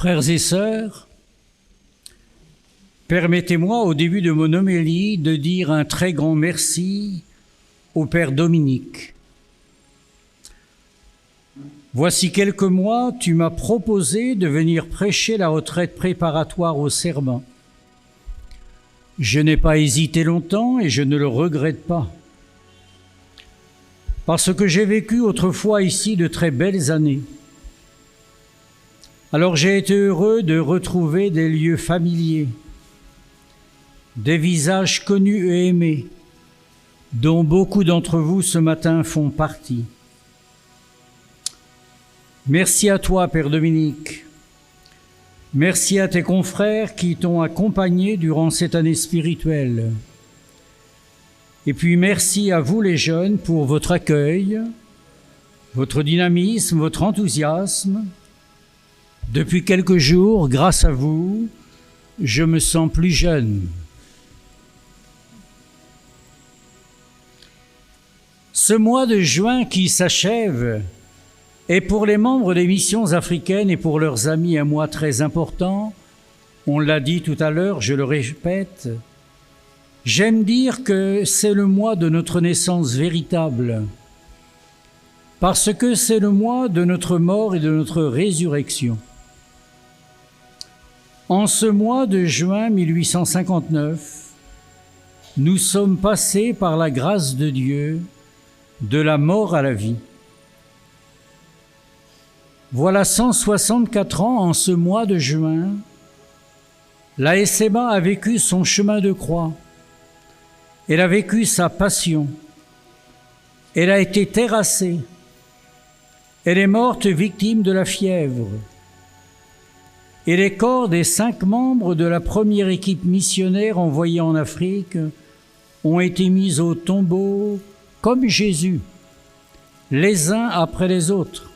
Frères et sœurs, permettez-moi au début de mon homélie de dire un très grand merci au Père Dominique. Voici quelques mois, tu m'as proposé de venir prêcher la retraite préparatoire au serment. Je n'ai pas hésité longtemps et je ne le regrette pas. Parce que j'ai vécu autrefois ici de très belles années. Alors j'ai été heureux de retrouver des lieux familiers, des visages connus et aimés, dont beaucoup d'entre vous ce matin font partie. Merci à toi, Père Dominique. Merci à tes confrères qui t'ont accompagné durant cette année spirituelle. Et puis merci à vous les jeunes pour votre accueil, votre dynamisme, votre enthousiasme. Depuis quelques jours, grâce à vous, je me sens plus jeune. Ce mois de juin qui s'achève est pour les membres des missions africaines et pour leurs amis un mois très important. On l'a dit tout à l'heure, je le répète. J'aime dire que c'est le mois de notre naissance véritable, parce que c'est le mois de notre mort et de notre résurrection. En ce mois de juin 1859, nous sommes passés par la grâce de Dieu de la mort à la vie. Voilà 164 ans en ce mois de juin, la SMA a vécu son chemin de croix. Elle a vécu sa passion. Elle a été terrassée. Elle est morte victime de la fièvre. Et les corps des 5 membres de la première équipe missionnaire envoyée en Afrique ont été mis au tombeau comme Jésus, les uns après les autres.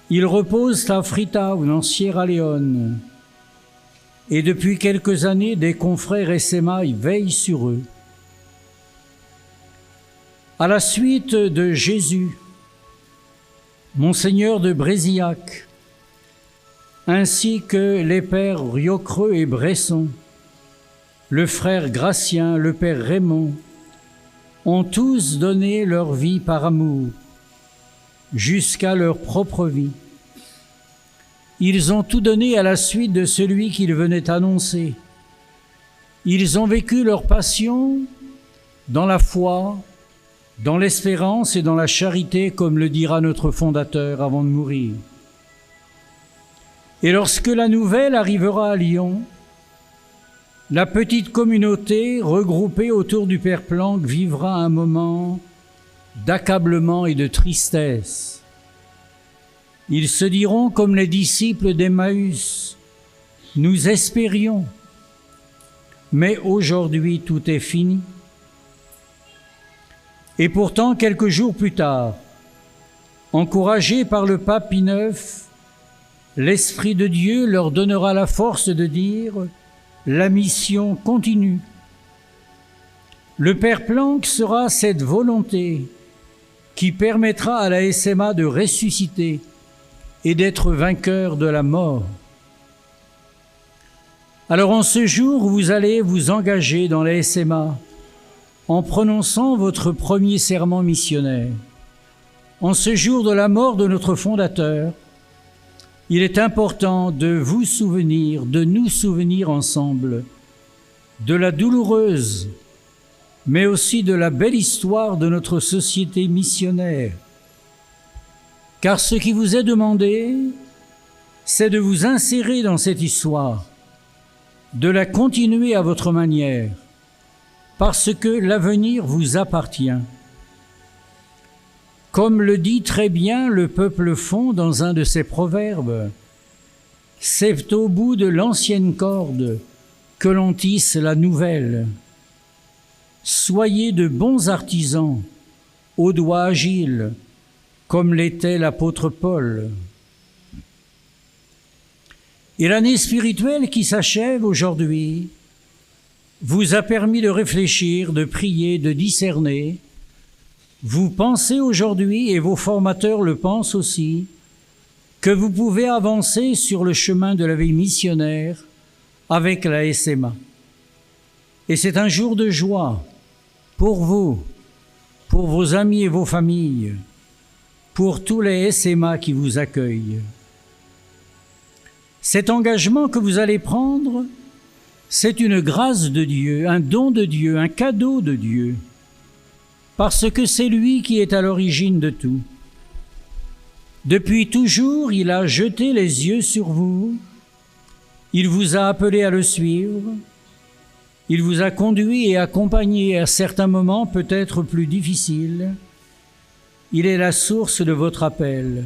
Ils reposent à Freetown, en Sierra Leone. Et depuis quelques années, des confrères SMA veillent sur eux. À la suite de Jésus, Monseigneur de Brézillac, ainsi que les pères Riocreux et Bresson, le frère Gratien, le père Raymond, ont tous donné leur vie par amour, jusqu'à leur propre vie. Ils ont tout donné à la suite de celui qu'ils venaient annoncer. Ils ont vécu leur passion dans la foi, dans l'espérance et dans la charité, comme le dira notre fondateur avant de mourir. Et lorsque la nouvelle arrivera à Lyon, la petite communauté regroupée autour du Père Planck vivra un moment d'accablement et de tristesse. Ils se diront comme les disciples d'Emmaüs, « Nous espérions, mais aujourd'hui tout est fini. » Et pourtant, quelques jours plus tard, encouragés par le pape Pie IX, l'Esprit de Dieu leur donnera la force de dire « La mission continue ». Le Père Planck sera cette volonté qui permettra à la SMA de ressusciter et d'être vainqueur de la mort. Alors en ce jour, vous allez vous engager dans la SMA en prononçant votre premier serment missionnaire. En ce jour de la mort de notre fondateur, il est important de vous souvenir, de nous souvenir ensemble de la douloureuse, mais aussi de la belle histoire de notre société missionnaire. Car ce qui vous est demandé, c'est de vous insérer dans cette histoire, de la continuer à votre manière, parce que l'avenir vous appartient. Comme le dit très bien le peuple fond dans un de ses proverbes, « C'est au bout de l'ancienne corde que l'on tisse la nouvelle. Soyez de bons artisans, aux doigts agiles, comme l'était l'apôtre Paul. » Et l'année spirituelle qui s'achève aujourd'hui vous a permis de réfléchir, de prier, de discerner. Vous pensez aujourd'hui, et vos formateurs le pensent aussi, que vous pouvez avancer sur le chemin de la vie missionnaire avec la SMA. Et c'est un jour de joie pour vous, pour vos amis et vos familles, pour tous les SMA qui vous accueillent. Cet engagement que vous allez prendre, c'est une grâce de Dieu, un don de Dieu, un cadeau de Dieu, parce que c'est lui qui est à l'origine de tout. Depuis toujours, il a jeté les yeux sur vous, il vous a appelé à le suivre, il vous a conduit et accompagné à certains moments peut-être plus difficiles. Il est la source de votre appel.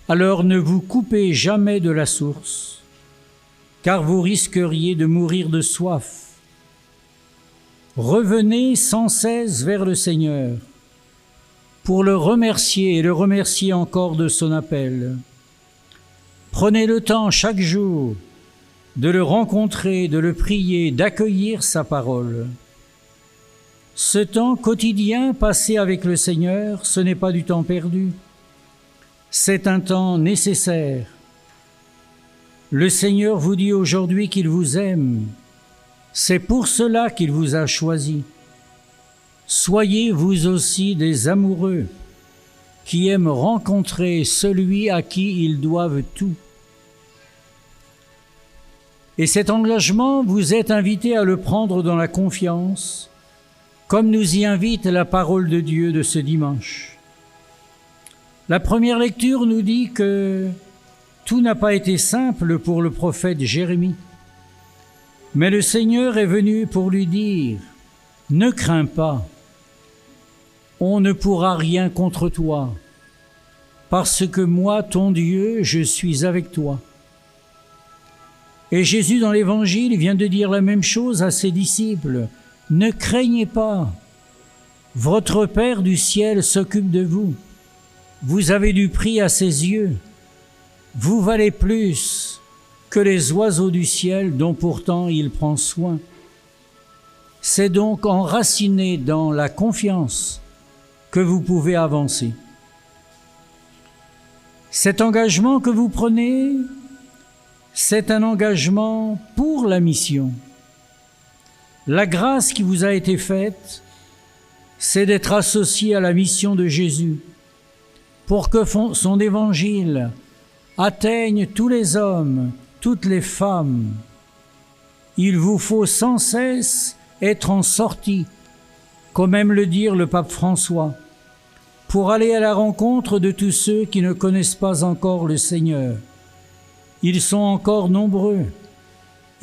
Alors ne vous coupez jamais de la source, car vous risqueriez de mourir de soif. Revenez sans cesse vers le Seigneur, pour le remercier et le remercier encore de son appel. Prenez le temps chaque jour de le rencontrer, de le prier, d'accueillir sa parole. Ce temps quotidien passé avec le Seigneur, ce n'est pas du temps perdu. C'est un temps nécessaire. Le Seigneur vous dit aujourd'hui qu'il vous aime. C'est pour cela qu'il vous a choisi. Soyez vous aussi des amoureux qui aiment rencontrer celui à qui ils doivent tout. Et cet engagement, vous êtes invités à le prendre dans la confiance, comme nous y invite la parole de Dieu de ce dimanche. La première lecture nous dit que tout n'a pas été simple pour le prophète Jérémie, mais le Seigneur est venu pour lui dire « Ne crains pas, on ne pourra rien contre toi, parce que moi, ton Dieu, je suis avec toi. » Et Jésus, dans l'Évangile, vient de dire la même chose à ses disciples. « Ne craignez pas, votre Père du ciel s'occupe de vous. Vous avez du prix à ses yeux. Vous valez plus que les oiseaux du ciel dont pourtant il prend soin. » C'est donc enraciné dans la confiance que vous pouvez avancer. Cet engagement que vous prenez, c'est un engagement pour la mission. La grâce qui vous a été faite, c'est d'être associé à la mission de Jésus, pour que son évangile atteigne tous les hommes, toutes les femmes. Il vous faut sans cesse être en sortie, comme aime le dire le pape François, pour aller à la rencontre de tous ceux qui ne connaissent pas encore le Seigneur. Ils sont encore nombreux,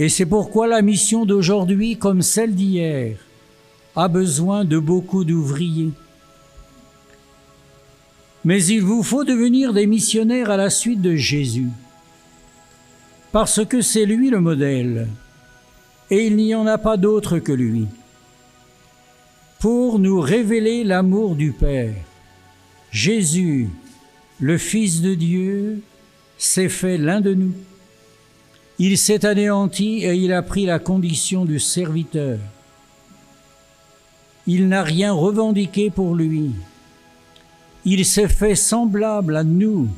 et c'est pourquoi la mission d'aujourd'hui, comme celle d'hier, a besoin de beaucoup d'ouvriers. Mais il vous faut devenir des missionnaires à la suite de Jésus, parce que c'est lui le modèle, et il n'y en a pas d'autre que lui. Pour nous révéler l'amour du Père, Jésus, le Fils de Dieu, s'est fait l'un de nous. Il s'est anéanti et il a pris la condition du serviteur. Il n'a rien revendiqué pour lui. Il s'est fait semblable à nous,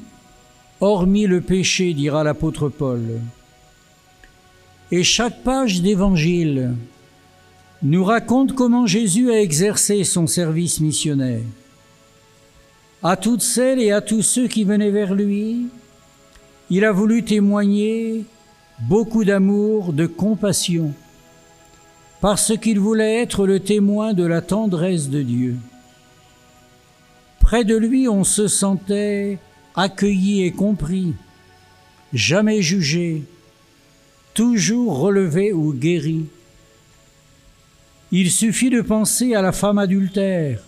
hormis le péché, dira l'apôtre Paul. Et chaque page d'évangile nous raconte comment Jésus a exercé son service missionnaire. À toutes celles et à tous ceux qui venaient vers lui, il a voulu témoigner beaucoup d'amour, de compassion, parce qu'il voulait être le témoin de la tendresse de Dieu. Près de lui, on se sentait accueilli et compris, jamais jugé, toujours relevé ou guéri. Il suffit de penser à la femme adultère,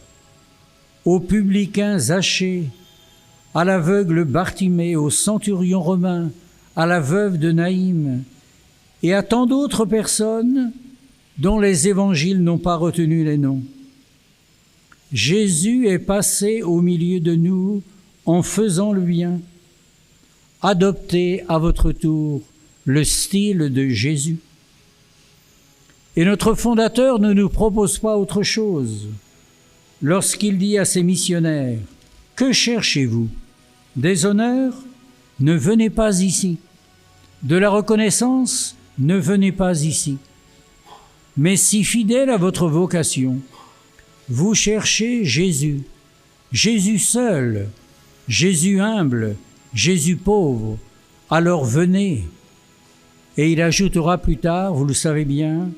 aux publicains Zachée, à l'aveugle Bartimée, au centurion romain, à la veuve de Naïm, et à tant d'autres personnes dont les évangiles n'ont pas retenu les noms. Jésus est passé au milieu de nous en faisant le bien. Adoptez à votre tour le style de Jésus. Et notre fondateur ne nous propose pas autre chose lorsqu'il dit à ses missionnaires « Que cherchez-vous ? Des honneurs, ne venez pas ici. De la reconnaissance, ne venez pas ici. Mais si fidèle à votre vocation, vous cherchez Jésus, Jésus seul, Jésus humble, Jésus pauvre, alors venez. Et il ajoutera plus tard, vous le savez bien,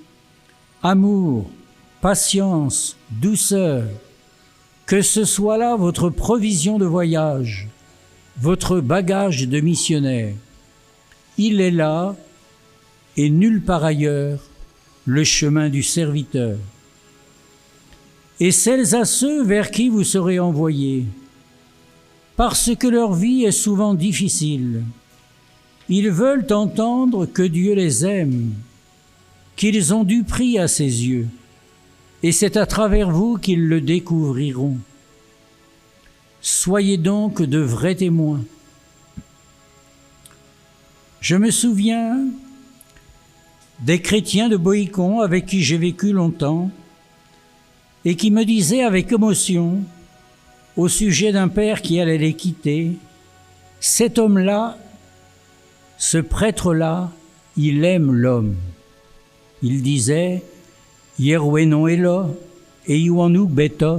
amour, patience, douceur, que ce soit là votre provision de voyage, votre bagage de missionnaire. Il est là, et nulle part ailleurs, le chemin du serviteur. Et celles à ceux vers qui vous serez envoyés, parce que leur vie est souvent difficile. Ils veulent entendre que Dieu les aime, qu'ils ont du prix à ses yeux, et c'est à travers vous qu'ils le découvriront. Soyez donc de vrais témoins. Je me souviens des chrétiens de Boïcon avec qui j'ai vécu longtemps et qui me disaient avec émotion, au sujet d'un père qui allait les quitter, « Cet homme-là, ce prêtre-là, il aime l'homme. » Il disait, « Yerwenon elo, et Iwanuk beta. »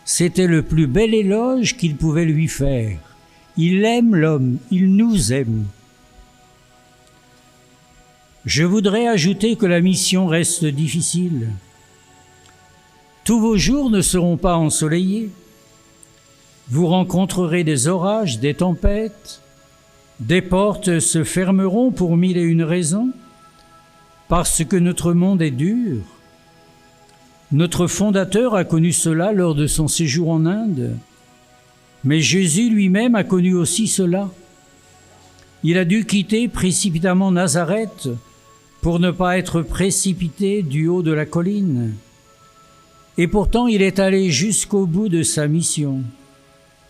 C'était le plus bel éloge qu'il pouvait lui faire. Il aime l'homme, il nous aime. Je voudrais ajouter que la mission reste difficile. Tous vos jours ne seront pas ensoleillés. Vous rencontrerez des orages, des tempêtes. Des portes se fermeront pour 1001 raisons, parce que notre monde est dur. Notre fondateur a connu cela lors de son séjour en Inde, mais Jésus lui-même a connu aussi cela. Il a dû quitter précipitamment Nazareth pour ne pas être précipité du haut de la colline. Et pourtant il est allé jusqu'au bout de sa mission,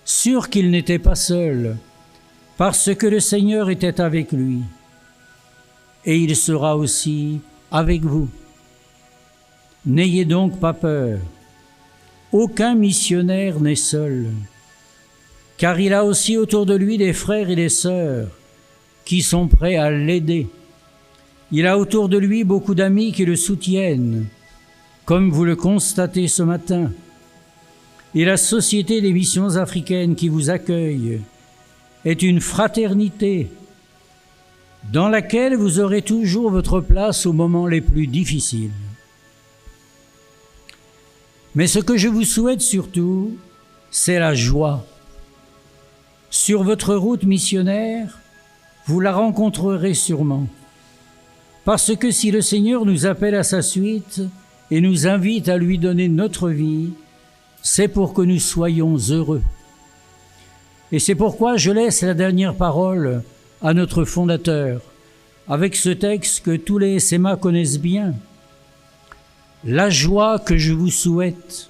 sûr qu'il n'était pas seul, parce que le Seigneur était avec lui. Et il sera aussi avec vous. N'ayez donc pas peur. Aucun missionnaire n'est seul, car il a aussi autour de lui des frères et des sœurs qui sont prêts à l'aider. Il a autour de lui beaucoup d'amis qui le soutiennent, comme vous le constatez ce matin. Et la Société des missions africaines qui vous accueille est une fraternité dans laquelle vous aurez toujours votre place aux moments les plus difficiles. Mais ce que je vous souhaite surtout, c'est la joie. Sur votre route missionnaire, vous la rencontrerez sûrement. Parce que si le Seigneur nous appelle à sa suite et nous invite à lui donner notre vie, c'est pour que nous soyons heureux. Et c'est pourquoi je laisse la dernière parole à notre fondateur, avec ce texte que tous les SMA connaissent bien. La joie que je vous souhaite,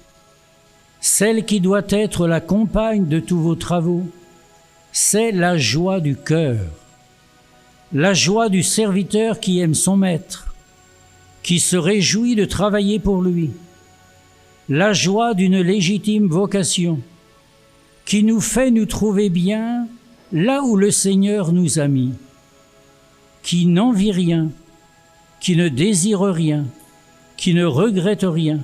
celle qui doit être la compagne de tous vos travaux, c'est la joie du cœur, la joie du serviteur qui aime son maître, qui se réjouit de travailler pour lui, la joie d'une légitime vocation, qui nous fait nous trouver bien là où le Seigneur nous a mis, qui n'envie rien, qui ne désire rien, qui ne regrette rien,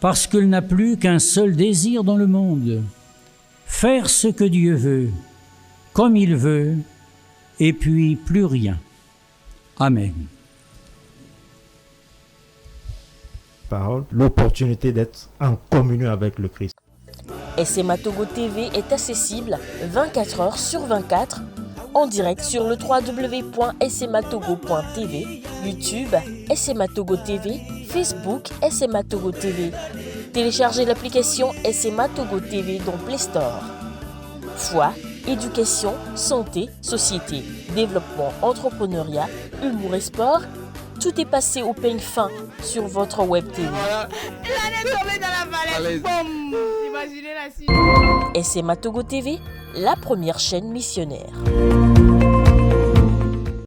parce qu'il n'a plus qu'un seul désir dans le monde, faire ce que Dieu veut, comme il veut, et puis plus rien. Amen. Parole, l'opportunité d'être en communion avec le Christ. SMA Togo TV est accessible 24 heures sur 24 en direct sur le www.smatogo.tv, YouTube SMA Togo TV, Facebook SMA Togo TV. Téléchargez l'application SMA Togo TV dans Play Store. Foi, éducation, santé, société, développement, entrepreneuriat, humour et sport, tout est passé au peigne fin sur votre web TV. Il allait tomber dans la falaise. Boum. Imaginez la suite. SMA Togo TV, la première chaîne missionnaire.